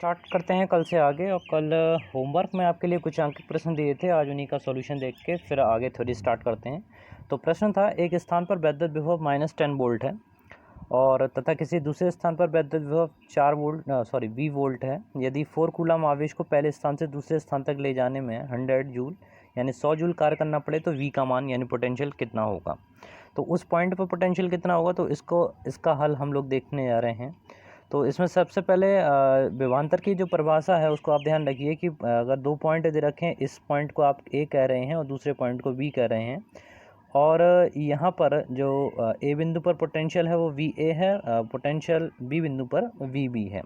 Start करते हैं कल से आगे। और कल होमवर्क में आपके लिए कुछ अंकित प्रश्न दिए थे, आज उन्हीं का सॉल्यूशन देख के फिर आगे थ्योरी स्टार्ट करते हैं। तो प्रश्न था, एक स्थान पर वैद्युत विभव -10 वोल्ट है और तथा किसी दूसरे स्थान पर वैद्युत विभव 4 वोल्ट V वोल्ट है। यदि 4 कूलम आवेश को पहले स्थान से दूसरे स्थान तक ले जाने में 100 जूल यानी 100 जूल कार्य करना पड़े तो V का मान यानी पोटेंशियल कितना होगा। तो उस पॉइंट पर पोटेंशियल कितना होगा, तो इसका हल हम लोग देखने जा रहे हैं। तो इसमें सबसे पहले विभवांतर की जो परिभाषा है उसको आप ध्यान रखिए कि अगर दो पॉइंट दे रखें, इस पॉइंट को आप ए कह रहे हैं और दूसरे पॉइंट को बी कह रहे हैं, और यहाँ पर जो ए बिंदु पर पोटेंशियल है वो वी ए है, पोटेंशियल बी बिंदु पर वी बी है।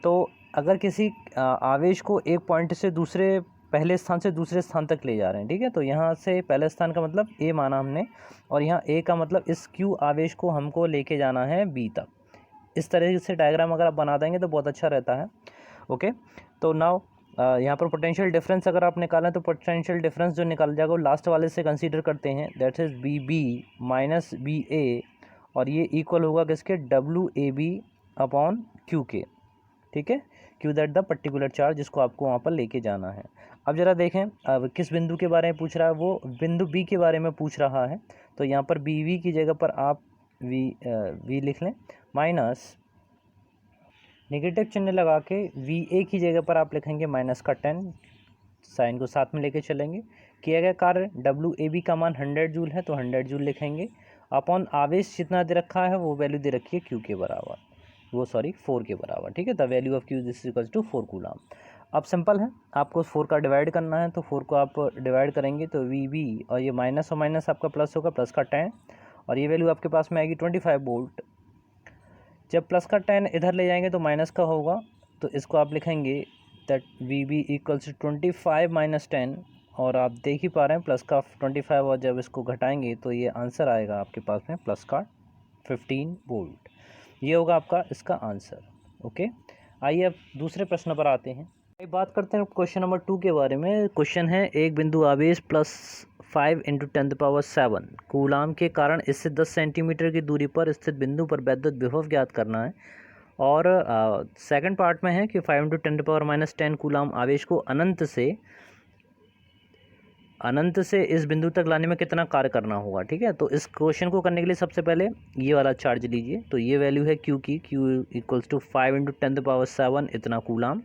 तो अगर किसी आवेश को एक पॉइंट से दूसरे पहले स्थान से दूसरे स्थान तक ले जा रहे हैं, ठीक है, तो यहाँ से पहले स्थान का मतलब ए माना हमने, और यहाँ ए का मतलब इस क्यू आवेश को हमको लेके जाना है बी तक। इस तरह से डायग्राम अगर आप बना देंगे तो बहुत अच्छा रहता है। ओके, तो नाउ यहाँ पर पोटेंशियल डिफरेंस अगर आप निकालें तो पोटेंशियल डिफरेंस जो निकाल जाएगा वो लास्ट वाले से कंसीडर करते हैं, that is B B minus B A, और ये इक्वल होगा किसके, W A B upon Q के। ठीक है, Q that the particular charge जिसको आपको वहाँ पर लेके जाना है। अब जरा देखें, अब किस बिंदु के बारे में पूछ रहा है, वो बिंदु बी के बारे में पूछ रहा है। तो यहाँ पर बी वी की जगह पर आप वी लिख लें, माइनस नेगेटिव चिन्ह लगा के वी ए की जगह पर आप लिखेंगे -10, साइन को साथ में लेके चलेंगे। किया गया कार्य डब्ल्यू ए बी का मान 100 जूल है तो 100 जूल लिखेंगे, अपॉन आवेश जितना दे रखा है वो वैल्यू दे रखी है क्यू के बराबर, 4 के बराबर। ठीक है, the value of Q this equals to 4 coulomb. अब सिंपल है, आपको 4 का डिवाइड करना है, तो 4 को आप डिवाइड करेंगे तो वी बी, और ये माइनस और माइनस आपका प्लस होगा, प्लस का 10, और ये वैल्यू आपके पास में आएगी 25 वोल्ट। जब प्लस का 10 इधर ले जाएंगे तो माइनस का होगा, तो इसको आप लिखेंगे that V be equals to 25 minus 10, और आप देख ही पा रहे हैं प्लस का 25, और जब इसको घटाएंगे तो ये आंसर आएगा आपके पास में प्लस का 15 वोल्ट। ये होगा आपका इसका आंसर। ओके, आइए अब दूसरे प्रश्न पर आते हैं। बात करते हैं क्वेश्चन नंबर 2 के बारे में। क्वेश्चन है, एक बिंदु आवेश +5 × 10⁷ कूलाम के कारण इससे 10 सेंटीमीटर की दूरी पर स्थित बिंदु पर वैद्युत विभव ज्ञात करना है। और सेकंड पार्ट में है कि 5 × 10⁻10 कूलाम आवेश को अनंत से इस बिंदु तक लाने में कितना कार्य करना होगा। ठीक है, तो इस क्वेश्चन को करने के लिए सबसे पहले ये वाला चार्ज लीजिए। तो ये वैल्यू है क्यू की, क्यू इक्वल्स टू 5 × 10⁷ इतना कूलाम।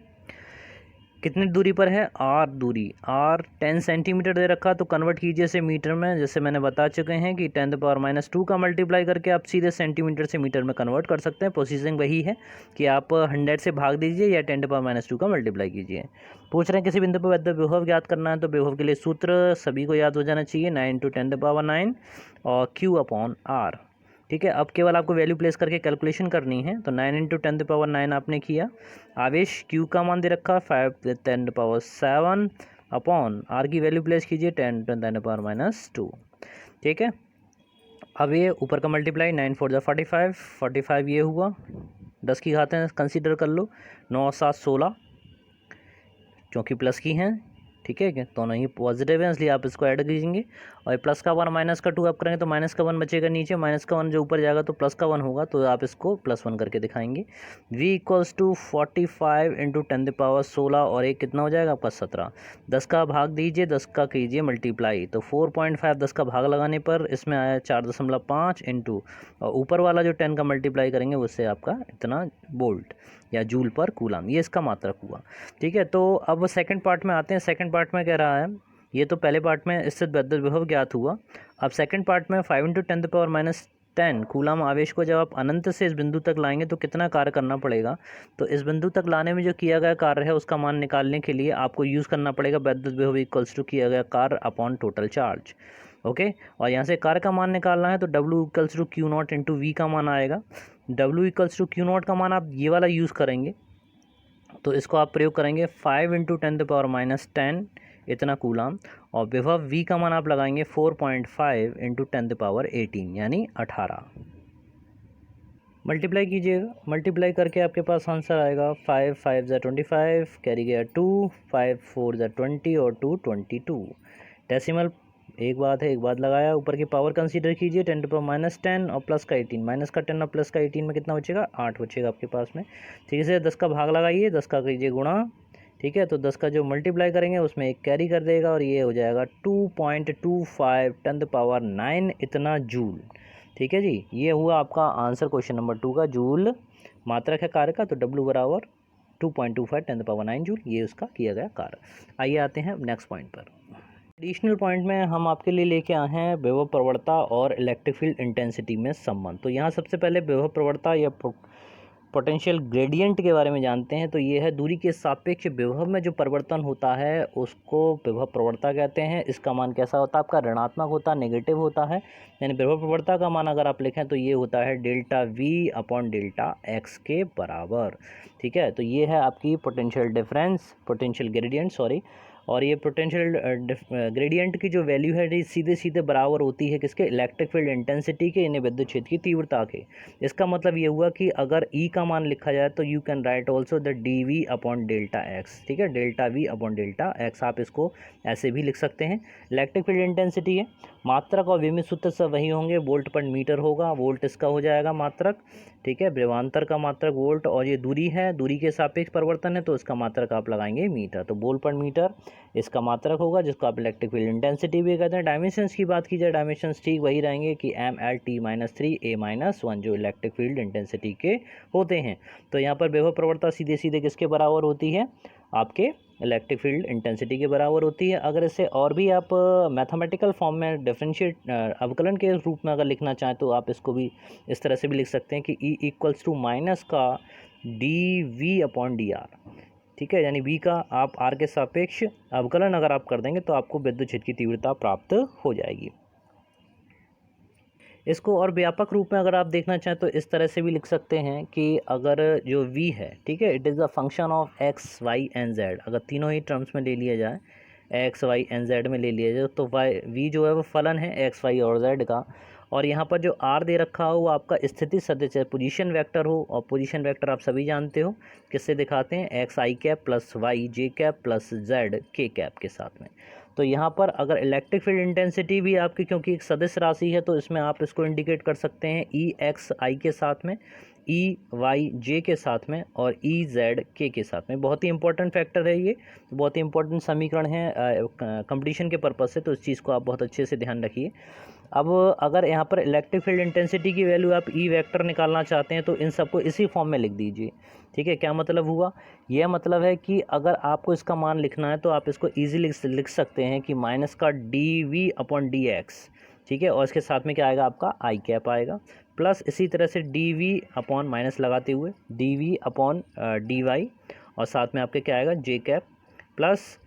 कितनी दूरी पर है, आर दूरी, आर 10 सेंटीमीटर दे रखा, तो कन्वर्ट कीजिए इसे मीटर में। जैसे मैंने बता चुके हैं कि 10⁻2 का मल्टीप्लाई करके आप सीधे सेंटीमीटर से मीटर में कन्वर्ट कर सकते हैं। प्रोसीजिंग वही है कि आप 100 से भाग दीजिए या 10⁻2 का मल्टीप्लाई कीजिए। पूछ रहे हैं किसी बिंदु पर वैद्युत विभव ज्ञात करना है, तो विभव के लिए सूत्र सभी को याद हो जाना चाहिए, 9 × 10⁻9 और Q अपॉन R। ठीक है, अब केवल आपको वैल्यू प्लेस करके कैलकुलेशन करनी है। तो 9 × 10⁻9 आपने किया, आवेश Q का मान दे रखा 5 × 10⁷ अपॉन R की वैल्यू प्लेस कीजिए 10 × 10⁻²। ठीक है, अब ये ऊपर का मल्टीप्लाई 9 × 4 = 45, 45 ये हुआ, 10 की घातें कंसीडर कर लो, 9 7 16 क्योंकि प्लस की हैं। ठीक है, दोनों ही पॉजिटिव है इसलिए आप इसको ऐड कीजिएंगे, और प्लस का 1 माइनस का 2 आप करेंगे तो माइनस का 1 बचेगा नीचे, माइनस का 1 जो ऊपर जाएगा तो प्लस का 1 होगा, तो आप इसको +1 करके दिखाएंगे। v इक्वल्स टू 45 × 10⁻16, और एक कितना हो जाएगा आपका 17। 10 का भाग दीजिए, 10 का कीजिए मल्टीप्लाई, तो 4.5 10 का भाग लगाने पर इसमें आया 4.5 इंटू, और ऊपर वाला जो 10 का मल्टीप्लाई करेंगे उससे आपका इतना वोल्ट या जूल पर कूलम, ये इसका मात्रक हुआ। ठीक है, तो अब सेकंड पार्ट में आते हैं। सेकंड पार्ट में कह रहा है, ये तो पहले पार्ट में स्थित वैद्युत विभव ज्ञात हुआ। अब सेकंड पार्ट में 5 × 10⁻10 कूलम आवेश को जब आप अनंत से इस बिंदु तक लाएंगे तो कितना कार्य करना पड़ेगा। तो इस बिंदु तक लाने में जो किया गया कार्य है उसका मान निकालने के लिए आपको यूज़ करना पड़ेगा वैद्युत विभव इक्वल्स टू किया गया कार्य अपॉन टोटल चार्ज। ओके, और यहाँ से कार्य का मान निकालना है तो W equals to Q0 × V का मान आएगा। W इक्वल्स टू Q0 का मान आप ये वाला यूज़ करेंगे, तो इसको आप प्रयोग करेंगे 5 × 10⁻10 इतना कूलम, और विभव V का मान आप लगाएंगे 4.5 × 10⁻18 यानी 18। मल्टीप्लाई कीजिएगा, मल्टीप्लाई करके आपके पास आंसर आएगा 5 5 = 25, कैरी गया 2, 5 4 = 20 और 2 22। डेसिमल एक बात है, एक बात लगाया, ऊपर की पावर कंसीडर कीजिए 10⁻10 और प्लस का 18, माइनस का 10 और प्लस का 18 में कितना बचेगा, 8 बचेगा आपके पास में। ठीक है, 10 का भाग लगाइए, 10 का कीजिए गुणा। ठीक है, तो 10 का जो मल्टीप्लाई करेंगे उसमें एक कैरी कर देगा और ये हो जाएगा 2.25 10⁻9 इतना जूल। ठीक है जी, ये हुआ आपका आंसर क्वेश्चन नंबर 2 का। जूल मात्रक है कार्य का, तो W बराबर 2.25 10⁻9 जूल, ये उसका किया गया कार्य। आइए आते हैं नेक्स्ट पॉइंट पर। एडिशनल पॉइंट में हम आपके लिए लेके आए हैं विभव प्रवणता और इलेक्ट्रिक फील्ड इंटेंसिटी में संबंध। तो यहाँ सबसे पहले विभव प्रवणता या पोटेंशियल ग्रेडियंट के बारे में जानते हैं। तो ये है दूरी के सापेक्ष विभव में जो परिवर्तन होता है उसको विभव प्रवणता कहते हैं। इसका मान कैसा होता है आपका, ऋणात्मक होता है, नेगेटिव होता है। यानी विभव प्रवणता का मान अगर आप लिखें तो ये होता है delta V upon delta x के बराबर। ठीक है, तो ये है आपकी potential difference, potential gradient sorry. और ये पोटेंशियल ग्रेडियंट की जो वैल्यू है ये सीधे सीधे बराबर होती है किसके, इलेक्ट्रिक फील्ड इंटेंसिटी के, यानी विद्युत क्षेत्र की तीव्रता के। इसका मतलब ये हुआ कि अगर E का मान लिखा जाए तो you can write also the D V upon delta X. ठीक है, delta V upon delta X, आप इसको ऐसे भी लिख सकते हैं। इलेक्ट्रिक फील्ड इंटेंसिटी है, मात्रक और विमित सूत्र सब वही होंगे, वोल्ट पर मीटर होगा, वोल्ट इसका हो जाएगा मात्रक। ठीक है, विभवांतर का मात्रक वोल्ट, और ये दूरी है, दूरी के सापेक्ष परिवर्तन है तो इसका मात्रक आप लगाएंगे मीटर, तो वोल्ट पर मीटर इसका मात्रक होगा, जिसको आप इलेक्ट्रिक फील्ड इंटेंसिटी भी कहते हैं। डायमेंशंस की बात की जाए, डायमेंशंस ठीक वही रहेंगे कि ML/T-3 A-1 जो इलेक्ट्रिक फील्ड इंटेंसिटी के होते हैं। तो यहाँ पर विभव प्रवणता सीधे सीधे किसके बराबर होती है, आपके इलेक्ट्रिक फील्ड इंटेंसिटी के बराबर होती है। अगर इसे और भी आप मैथमेटिकल फॉर्म में डिफरेंशिएट अवकलन के रूप में अगर लिखना चाहें तो आप इसको भी इस तरह से भी लिख सकते हैं कि E इक्वल्स टू माइनस का dV अपॉन dr। ठीक है, यानी V का आप R के सापेक्ष अवकलन अगर आप कर देंगे तो आपको विद्युत क्षेत्र की तीव्रता प्राप्त हो जाएगी। इसको और व्यापक रूप में अगर आप देखना चाहें तो इस तरह से भी लिख सकते हैं कि अगर जो V है, ठीक है, it is the function of x, y and z। अगर तीनों ही टर्म्स में ले लिया जाए, x, y एंड z में ले लिया जाए, तो V जो है वो फलन है x, y और z का। और यहाँ पर जो R दे रखा हो वो आपका स्थिति सदिश है, पोजीशन वेक्टर हो, और पोजीशन वेक्टर आप सभी जानते हो किससे दिखाते हैं, एक्स आई कैप प्लस वाई जे कैप प्लस जेड के कैप के साथ में। तो यहाँ पर अगर इलेक्ट्रिक फील्ड इंटेंसिटी भी आपकी, क्योंकि एक सदिश राशि है तो इसमें आप इसको इंडिकेट कर सकते हैं ई एक्स आई के साथ में, ई वाई जे के साथ में, और ई जेड के साथ में। बहुत ही इंपॉर्टेंट फैक्टर है ये, बहुत ही इंपॉर्टेंट समीकरण है कंपटीशन के पर्पज़ से, तो इस चीज़ को आप बहुत अच्छे से ध्यान रखिए। अब अगर यहाँ पर इलेक्ट्रिक फील्ड इंटेंसिटी की वैल्यू आप ई वेक्टर निकालना चाहते हैं तो इन सबको इसी फॉर्म में लिख दीजिए। ठीक है, क्या मतलब हुआ, यह मतलब है कि अगर आपको इसका मान लिखना है तो आप इसको ईजिली लिख सकते हैं कि माइनस का D V upon D X. ठीक है, और इसके साथ में क्या आएगा आपका आई कैप आएगा, प्लस इसी तरह से डी वी अपॉन माइनस लगाते हुए D V upon D Y, और साथ में आपके क्या आएगा J cap, plus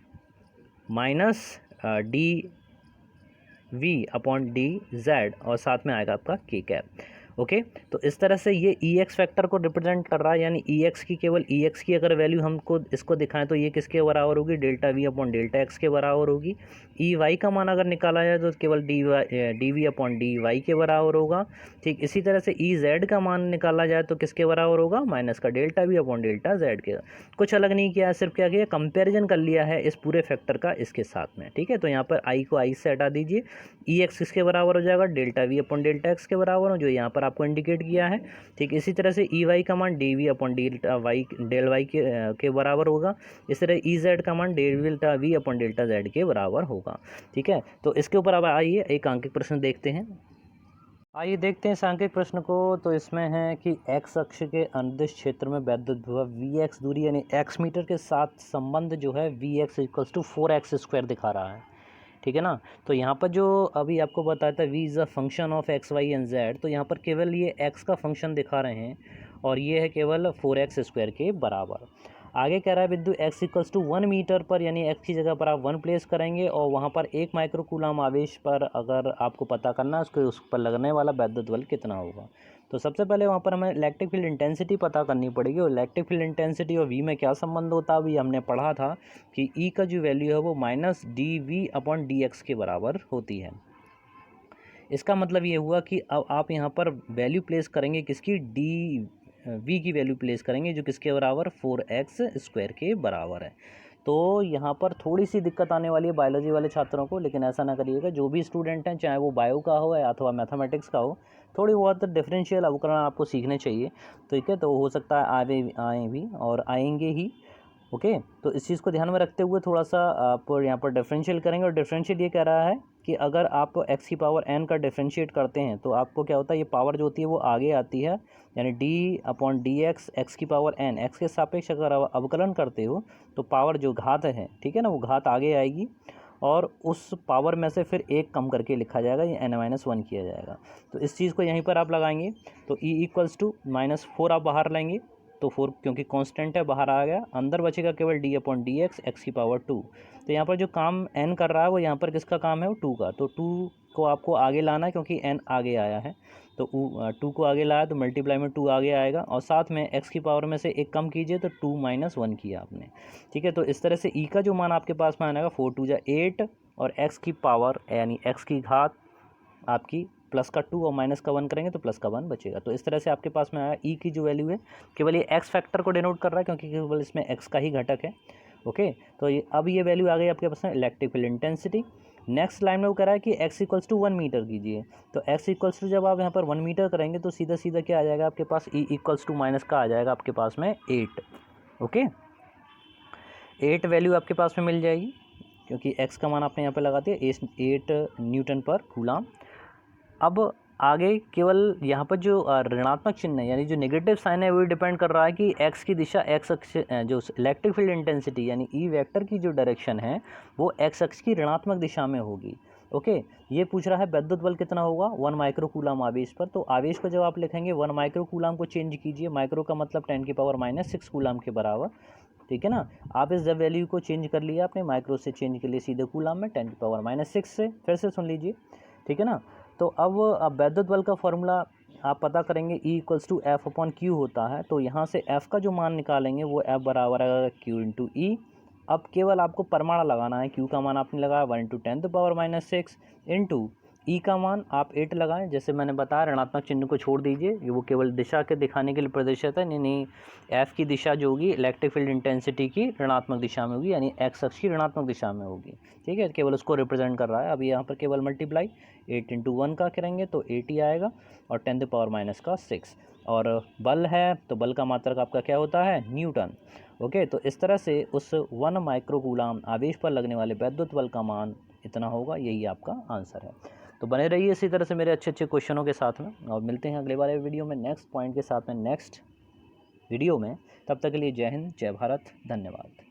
minus D V upon D Z, और साथ में आएगा आपका के कैप। ओके, तो इस तरह से ये ई एक्स फैक्टर को रिप्रेजेंट कर रहा है, यानी ई एक्स की, केवल ई एक्स की अगर वैल्यू हमको इसको दिखाएं तो ये किसके बराबर होगी, delta V upon delta x के बराबर होगी। ई वाई का मान अगर निकाला जाए तो केवल D V upon D Y के बराबर होगा। ठीक इसी तरह से ई जेड का मान निकाला जाए तो किसके बराबर होगा, माइनस का delta V upon delta Z के। कुछ अलग नहीं किया है, सिर्फ क्या किया, कंपेरिजन कर लिया है इस पूरे फैक्टर का इसके साथ में। ठीक है, तो यहाँ पर आई को आई से हटा दीजिए, ई एक्स किसके बराबर हो जाएगा, delta V upon delta x के बराबर हो, जो यहाँ पर आपको इंडिकेट किया है। ठीक इसी तरह से ई वाई का मान D V upon delta Y del Y के बराबर होगा। इस तरह ई जेड का मान delta V upon delta Z के बराबर होगा। ठीक है, तो इसके ऊपर अब आइए एक अंकित प्रश्न देखते हैं। आइए देखते हैं सांख्यिक प्रश्न को। तो इसमें है कि एक्स अक्ष के अनुदिश क्षेत्र में वैद्युत विभव वी एक्स दूरी यानी एक्स मीटर के साथ संबंध जो है we x equals to 4x² दिखा रहा है। ठीक है ना, तो यहाँ पर जो अभी आपको बताया था v is a function of X Y and Z, तो यहाँ पर केवल ये x का फंक्शन दिखा रहे हैं और ये है केवल 4x² के बराबर। आगे कह रहा है बिंदु x इक्वल्स टू 1 मीटर पर, यानी x की जगह पर आप 1 प्लेस करेंगे और वहाँ पर 1 माइक्रो कूलम आवेश पर अगर आपको पता करना है उसके उस पर लगने वाला वैद्युत बल कितना होगा। तो सबसे पहले वहाँ पर हमें इलेक्ट्रिक फील्ड इंटेंसिटी पता करनी पड़ेगी, और इलेक्ट्रिक फील्ड इंटेंसिटी और V में क्या संबंध होता है अभी हमने पढ़ा था कि E का जो वैल्यू है वो minus D V upon D X के बराबर होती है। इसका मतलब ये हुआ कि अब आप यहाँ पर वैल्यू प्लेस करेंगे किसकी, डी वी की वैल्यू प्लेस करेंगे जो किसके बराबर 4x² के बराबर है। तो यहाँ पर थोड़ी सी दिक्कत आने वाली है बायोलॉजी वाले छात्रों को, लेकिन ऐसा ना करिएगा। जो भी स्टूडेंट हैं, चाहे वो बायो का हो या अथवा मैथमेटिक्स का हो, थोड़ी बहुत डिफरेंशियल अवकरण आपको सीखने चाहिए, ठीक है। तो हो सकता है आए भी और आएंगे ही, ओके। तो इस चीज़ को ध्यान में रखते हुए थोड़ा सा आप यहाँ पर डिफरेंशियल करेंगे। और डिफरेंशियल ये कह रहा है कि अगर आप x की पावर n का डिफरेंशिएट करते हैं तो आपको क्या होता है, ये पावर जो होती है वो आगे आती है, यानी d/dx x की पावर n, x के सापेक्ष अगर अवकलन करते हो तो पावर जो घात है, ठीक है ना, वो घात आगे आएगी और उस पावर में से फिर एक कम करके लिखा जाएगा, ये n-1 किया जाएगा। तो इस चीज़ को यहीं पर आप लगाएंगे तो e = -4 आप बाहर लेंगे, तो 4 क्योंकि कांस्टेंट है बाहर आ गया, अंदर बचेगा केवल d/dx x की पावर 2। तो यहाँ पर जो काम n कर रहा है वो यहाँ पर किसका काम है, वो 2 का। तो 2 को आपको आगे लाना है क्योंकि n आगे आया है, तो 2 को आगे लाया तो मल्टीप्लाई में 2 आगे आएगा, और साथ में x की पावर में से एक कम कीजिए तो 2 - 1 किया आपने, ठीक है। तो इस तरह से e का जो मान आपके पास में आएगा 4 × 2 = 8 और x की पावर यानी x की घात आपकी प्लस का 2 और माइनस का 1 करेंगे तो प्लस का 1 बचेगा। तो इस तरह से आपके पास में आया ई की जो वैल्यू है, केवल ये एक्स फैक्टर को डिनोट कर रहा है क्योंकि केवल इसमें एक्स का ही घटक है, ओके। तो ये अब ये वैल्यू आ गई आपके पास में electric field intensity. Next line में वो कह रहा है कि x = 1 मीटर कीजिए। तो x = जब आप यहाँ पर 1 मीटर करेंगे तो सीधा सीधा क्या आ जाएगा आपके पास, e = माइनस का आ जाएगा आपके पास में 8, ओके। 8 वैल्यू आपके पास में मिल जाएगी क्योंकि x का मान आपने यहाँ पर लगा दिया 8 न्यूटन पर कूलम। अब आगे केवल यहाँ पर जो ऋणात्मक चिन्ह है यानी जो नेगेटिव साइन है वो डिपेंड कर रहा है कि x की दिशा x अक्ष, जो इलेक्ट्रिक फील्ड इंटेंसिटी यानी ई वेक्टर की जो डायरेक्शन है वो x अक्ष की ऋणात्मक दिशा में होगी, ओके। ये पूछ रहा है वैद्युत बल कितना होगा 1 माइक्रो कूलम आवेश पर। तो आवेश को जब आप लिखेंगे 1 माइक्रो कूलम को चेंज कीजिए, माइक्रो का मतलब 10⁻⁻6 कूलम के बराबर, ठीक है ना। आप इस जब वैल्यू को चेंज कर लिया आपने, माइक्रो से चेंज कर लिए सीधे कूलम में 10⁻⁻6 से, फिर से सुन लीजिए, ठीक है ना। तो अब वैद्युत बल का फॉर्मूला आप पता करेंगे E = F/Q होता है। तो यहाँ से F का जो मान निकालेंगे वो F बराबर है Q × E। अब केवल आपको परमाणु लगाना है, Q का मान आपने लगाया 1 × 10⁻⁻6 इंटू E का मान आप 8 लगाएं। जैसे मैंने बताया ऋणात्मक चिन्ह को छोड़ दीजिए, ये वो केवल दिशा के दिखाने के लिए प्रदर्शित है, नहीं F की दिशा जो होगी इलेक्ट्रिक फील्ड इंटेंसिटी की ऋणात्मक दिशा में होगी, यानी x अक्ष की ऋणात्मक दिशा में होगी, ठीक है। केवल उसको रिप्रेजेंट कर रहा है। अभी यहाँ पर केवल मल्टीप्लाई 8 × 1 का करेंगे तो 80 आएगा और 10⁻⁻6 और बल है तो बल का मात्रक आपका क्या होता है, न्यूटन, ओके। तो इस तरह से उस 1 माइक्रो कूलम आवेश पर लगने वाले वैद्युत बल का मान इतना होगा, यही आपका आंसर है। तो बने रहिए इसी तरह से मेरे अच्छे अच्छे क्वेश्चनों के साथ में, और मिलते हैं अगले वाले वीडियो में नेक्स्ट पॉइंट के साथ में नेक्स्ट वीडियो में। तब तक के लिए जय हिंद, जय भारत, धन्यवाद।